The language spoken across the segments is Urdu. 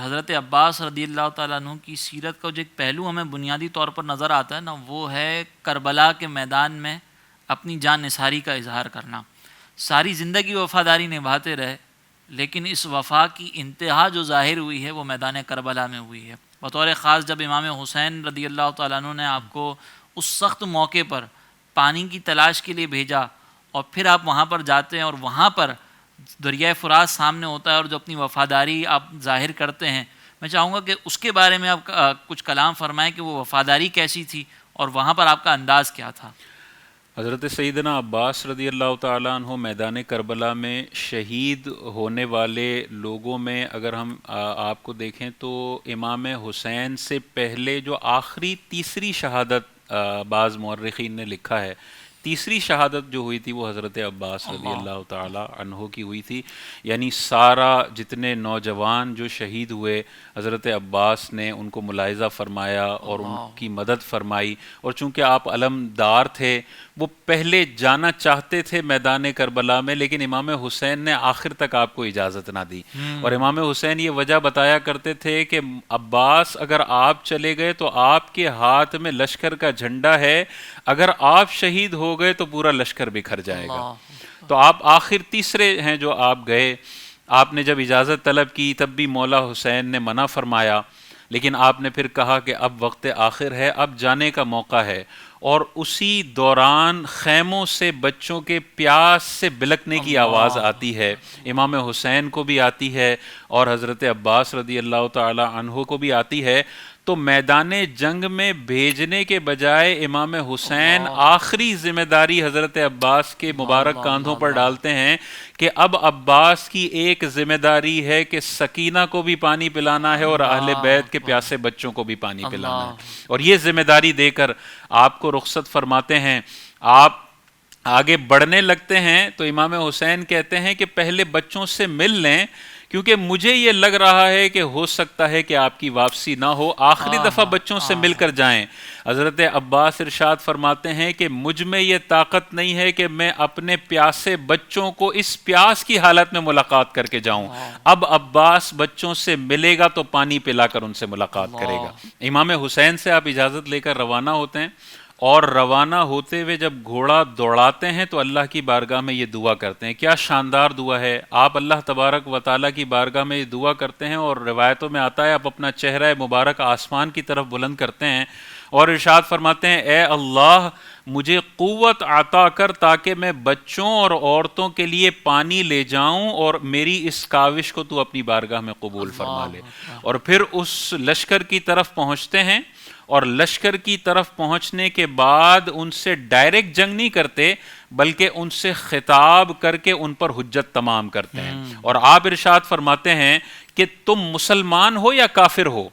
حضرت عباس رضی اللہ تعالیٰ عنہ کی سیرت کا جو ایک پہلو ہمیں بنیادی طور پر نظر آتا ہے نا، وہ ہے کربلا کے میدان میں اپنی جان نثاری کا اظہار کرنا. ساری زندگی وفاداری نبھاتے رہے، لیکن اس وفا کی انتہا جو ظاہر ہوئی ہے وہ میدان کربلا میں ہوئی ہے. بطور خاص جب امام حسین رضی اللہ تعالیٰ عنہ نے آپ کو اس سخت موقع پر پانی کی تلاش کے لیے بھیجا، اور پھر آپ وہاں پر جاتے ہیں اور وہاں پر دریائے فرات سامنے ہوتا ہے اور جو اپنی وفاداری آپ ظاہر کرتے ہیں، میں چاہوں گا کہ اس کے بارے میں آپ کچھ کلام فرمائیں کہ وہ وفاداری کیسی تھی اور وہاں پر آپ کا انداز کیا تھا. حضرت سیدنا عباس رضی اللہ تعالیٰ عنہ میدان کربلا میں شہید ہونے والے لوگوں میں اگر ہم آپ کو دیکھیں تو امام حسین سے پہلے جو آخری تیسری شہادت بعض مورخین نے لکھا ہے، تیسری شہادت جو ہوئی تھی وہ حضرت عباس رضی اللہ تعالیٰ عنہ کی ہوئی تھی. یعنی سارا جتنے نوجوان جو شہید ہوئے حضرت عباس نے ان کو ملاحظہ فرمایا اور ان کی مدد فرمائی، اور چونکہ آپ علمدار تھے وہ پہلے جانا چاہتے تھے میدان کربلا میں، لیکن امام حسین نے آخر تک آپ کو اجازت نہ دی. اور امام حسین یہ وجہ بتایا کرتے تھے کہ عباس اگر آپ چلے گئے تو آپ کے ہاتھ میں لشکر کا جھنڈا ہے، اگر آپ شہید ہو گئے تو پورا لشکر بکھر جائے گا. تو آپ آخر تیسرے ہیں جو آپ گئے. آپ نے جب اجازت طلب کی تب بھی مولا حسین نے منع فرمایا، لیکن آپ نے پھر کہا کہ اب وقت آخر ہے، اب جانے کا موقع ہے. اور اسی دوران خیموں سے بچوں کے پیاس سے بلکنے کی آواز آتی ہے، امام حسین کو بھی آتی ہے اور حضرت عباس رضی اللہ تعالی عنہ کو بھی آتی ہے. تو میدان جنگ میں بھیجنے کے بجائے امام حسین آخری ذمہ داری حضرت عباس کے مبارک کاندھوں پر ڈالتے ہیں کہ اب عباس کی ایک ذمہ داری ہے کہ سکینہ کو بھی پانی پلانا ہے اور اہل بیت کے پیاسے بچوں کو بھی پانی پلانا ہے. اور یہ ذمہ داری دے کر آپ کو رخصت فرماتے ہیں. آپ آگے بڑھنے لگتے ہیں تو امام حسین کہتے ہیں کہ پہلے بچوں سے مل لیں، کیونکہ مجھے یہ لگ رہا ہے کہ ہو سکتا ہے کہ آپ کی واپسی نہ ہو، آخری دفعہ بچوں سے مل کر جائیں. حضرت عباس ارشاد فرماتے ہیں کہ مجھ میں یہ طاقت نہیں ہے کہ میں اپنے پیاسے بچوں کو اس پیاس کی حالت میں ملاقات کر کے جاؤں. اب عباس بچوں سے ملے گا تو پانی پلا کر ان سے ملاقات کرے گا. امام حسین سے آپ اجازت لے کر روانہ ہوتے ہیں، اور روانہ ہوتے ہوئے جب گھوڑا دوڑاتے ہیں تو اللہ کی بارگاہ میں یہ دعا کرتے ہیں. کیا شاندار دعا ہے! آپ اللہ تبارک و تعالیٰ کی بارگاہ میں یہ دعا کرتے ہیں، اور روایتوں میں آتا ہے آپ اپنا چہرہ مبارک آسمان کی طرف بلند کرتے ہیں اور ارشاد فرماتے ہیں، اے اللہ مجھے قوت عطا کر تاکہ میں بچوں اور عورتوں کے لیے پانی لے جاؤں، اور میری اس کاوش کو تو اپنی بارگاہ میں قبول فرما لے. اور پھر اس لشکر کی طرف پہنچتے ہیں، اور لشکر کی طرف پہنچنے کے بعد ان سے ڈائریکٹ جنگ نہیں کرتے بلکہ ان سے خطاب کر کے ان پر حجت تمام کرتے ہیں. اور آپ ارشاد فرماتے ہیں کہ تم مسلمان ہو یا کافر ہو؟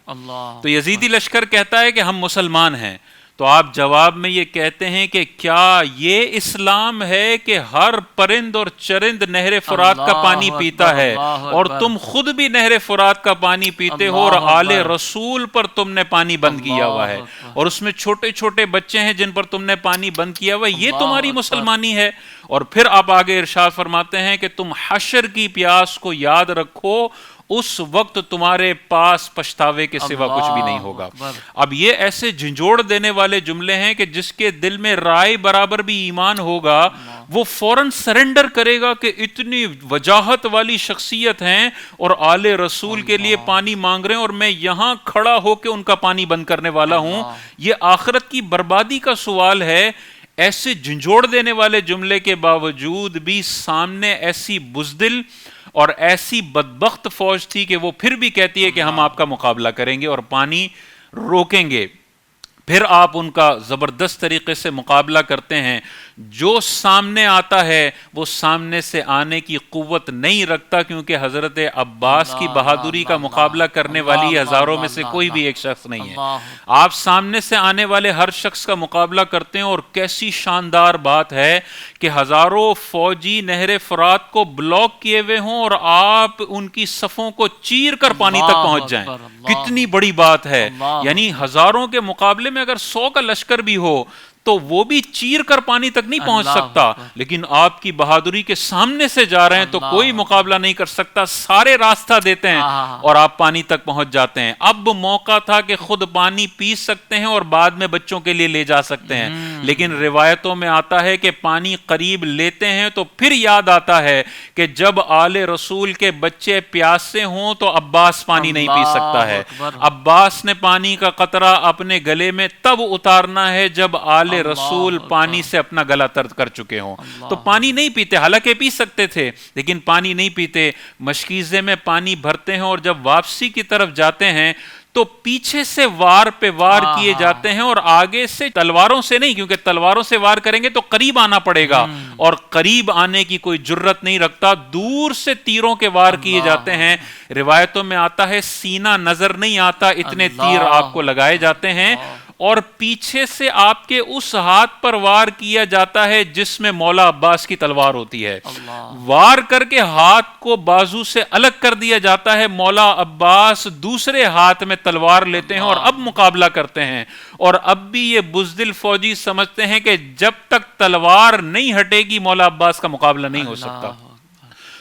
تو یزیدی لشکر کہتا ہے کہ ہم مسلمان ہیں. تو آپ جواب میں یہ کہتے ہیں کہ کیا یہ اسلام ہے کہ ہر پرند اور چرند نہر فرات کا پانی پیتا ہے، اور تم خود بھی نہر فرات کا پانی پیتے ہو، اور آل رسول پر تم نے پانی بند کیا ہوا ہے، اور اس میں چھوٹے چھوٹے بچے ہیں جن پر تم نے پانی بند کیا ہوا ہے، یہ تمہاری مسلمانی ہے؟ اور پھر آپ آگے ارشاد فرماتے ہیں کہ تم حشر کی پیاس کو یاد رکھو، اس وقت تمہارے پاس پچھتاوے کے سوا کچھ بھی نہیں ہوگا. اب یہ ایسے جھنجھوڑ دینے والے جملے ہیں کہ جس کے دل میں رائے برابر بھی ایمان ہوگا وہ فوراً سرنڈر کرے گا کہ اتنی وجاہت والی شخصیت ہیں اور آل رسول کے لیے پانی مانگ رہے ہیں، اور میں یہاں کھڑا ہو کے ان کا پانی بند کرنے والا ہوں. یہ آخرت کی بربادی کا سوال ہے. ایسے جھنجھوڑ دینے والے جملے کے باوجود بھی سامنے ایسی بزدل اور ایسی بدبخت فوج تھی کہ وہ پھر بھی کہتی ہے کہ ہم آپ کا مقابلہ کریں گے اور پانی روکیں گے. پھر آپ ان کا زبردست طریقے سے مقابلہ کرتے ہیں. جو سامنے آتا ہے وہ سامنے سے آنے کی قوت نہیں رکھتا، کیونکہ حضرت عباس کی بہادری کا مقابلہ کرنے والی ہزاروں میں سے کوئی بھی ایک شخص نہیں ہے. آپ سامنے سے آنے والے ہر شخص کا مقابلہ کرتے ہیں، اور کیسی شاندار بات ہے کہ ہزاروں فوجی نہر فرات کو بلاک کیے ہوئے ہوں اور آپ ان کی صفوں کو چیر کر پانی تک پہنچ جائیں. کتنی بڑی بات ہے! یعنی ہزاروں کے مقابلے میں اگر 100 کا لشکر بھی ہو تو وہ بھی چیر کر پانی تک نہیں پہنچ سکتا، لیکن آپ کی بہادری کے سامنے سے جا رہے ہیں تو کوئی مقابلہ نہیں کر سکتا، سارے راستہ دیتے ہیں اور آپ پانی تک پہنچ جاتے ہیں۔ اب موقع تھا کہ خود پانی پی سکتے ہیں اور بعد میں بچوں کے لیے لے جا سکتے ہیں، لیکن روایتوں میں آتا ہے کہ پانی قریب لیتے ہیں تو پھر یاد آتا ہے کہ جب آل رسول کے بچے پیاسے ہوں تو عباس پانی نہیں پی سکتا ہے، عباس نے پانی کا قطرہ اپنے گلے میں تب اتارنا ہے جب آل رسول پانی سے اپنا گلا تر کر چکے ہوں۔ تو پانی نہیں پیتے، حالانکہ پی سکتے تھے لیکن پانی نہیں پیتے، مشکیزے میں پانی بھرتے ہیں اور جب واپسی کی طرف جاتے ہیں تو پیچھے سے وار پہ وار کیے جاتے ہیں اور آگے سے تلواروں سے نہیں، کیونکہ تلواروں سے وار کریں گے تو قریب آنا پڑے گا اور قریب آنے کی کوئی جرت نہیں رکھتا، دور سے تیروں کے وار کیے جاتے ہیں۔ روایتوں میں آتا ہے سینہ نظر نہیں آتا اتنے تیر آپ کو لگائے جاتے ہیں، اور پیچھے سے آپ کے اس ہاتھ پر وار کیا جاتا ہے جس میں مولا عباس کی تلوار ہوتی ہے، وار کر کے ہاتھ کو بازو سے الگ کر دیا جاتا ہے، مولا عباس دوسرے ہاتھ میں تلوار لیتے ہیں اور اب مقابلہ کرتے ہیں، اور اب بھی یہ بزدل فوجی سمجھتے ہیں کہ جب تک تلوار نہیں ہٹے گی مولا عباس کا مقابلہ نہیں ہو سکتا۔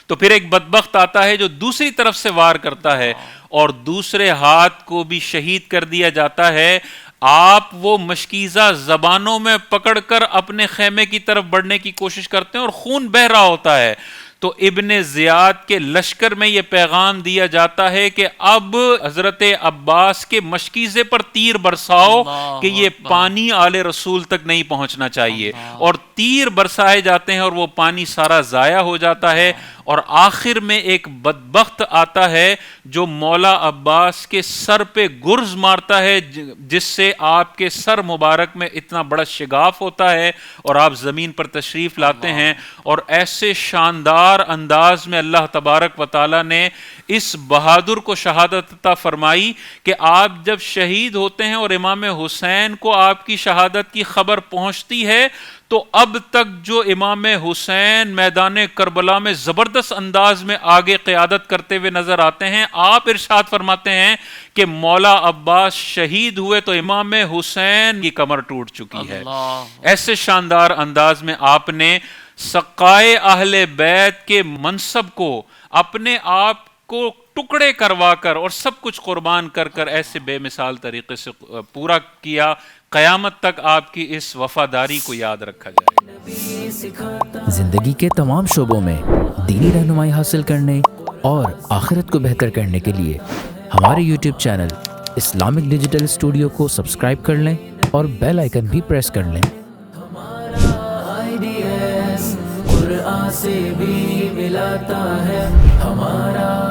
تو پھر ایک بدبخت آتا ہے جو دوسری طرف سے وار کرتا ہے اور دوسرے ہاتھ کو بھی شہید کر دیا جاتا ہے۔ آپ وہ مشکیزہ زبانوں میں پکڑ کر اپنے خیمے کی طرف بڑھنے کی کوشش کرتے ہیں اور خون بہہ رہا ہوتا ہے، تو ابن زیاد کے لشکر میں یہ پیغام دیا جاتا ہے کہ اب حضرت عباس کے مشکیزے پر تیر برساؤ کہ یہ پانی آل رسول تک نہیں پہنچنا چاہیے، اور تیر برسائے جاتے ہیں اور وہ پانی سارا ضائع ہو جاتا ہے، اور آخر میں ایک بدبخت آتا ہے جو مولا عباس کے سر پہ گرز مارتا ہے، جس سے آپ کے سر مبارک میں اتنا بڑا شگاف ہوتا ہے اور آپ زمین پر تشریف لاتے ہیں، اور ایسے شاندار انداز میں اللہ تبارک و تعالی نے اس بہادر کو شہادت عطا فرمائی کہ آپ جب شہید ہوتے ہیں اور امام حسین کو آپ کی شہادت کی خبر پہنچتی ہے تو اب تک جو امام حسین میدان کربلا میں زبردست انداز میں آگے قیادت کرتے ہوئے نظر آتے ہیں، آپ ارشاد فرماتے ہیں کہ مولا عباس شہید ہوئے تو امام حسین کی کمر ٹوٹ چکی ہے۔ ایسے شاندار انداز میں آپ نے سقائے اہل بیت کے منصب کو اپنے آپ کو ٹکڑے کروا کر اور سب کچھ قربان کر کر ایسے بے مثال طریقے سے پورا کیا، قیامت تک آپ کی اس وفاداری کو یاد رکھا جائے۔ زندگی کے تمام شعبوں میں دینی رہنمائی حاصل کرنے اور آخرت کو بہتر کرنے کے لیے ہمارے YouTube channel Islamic digital studio کو سبسکرائب کر لیں اور بیل آئیکن بھی پریس کر لیں۔ قرآن سے بھی ملاتا ہے ہمارا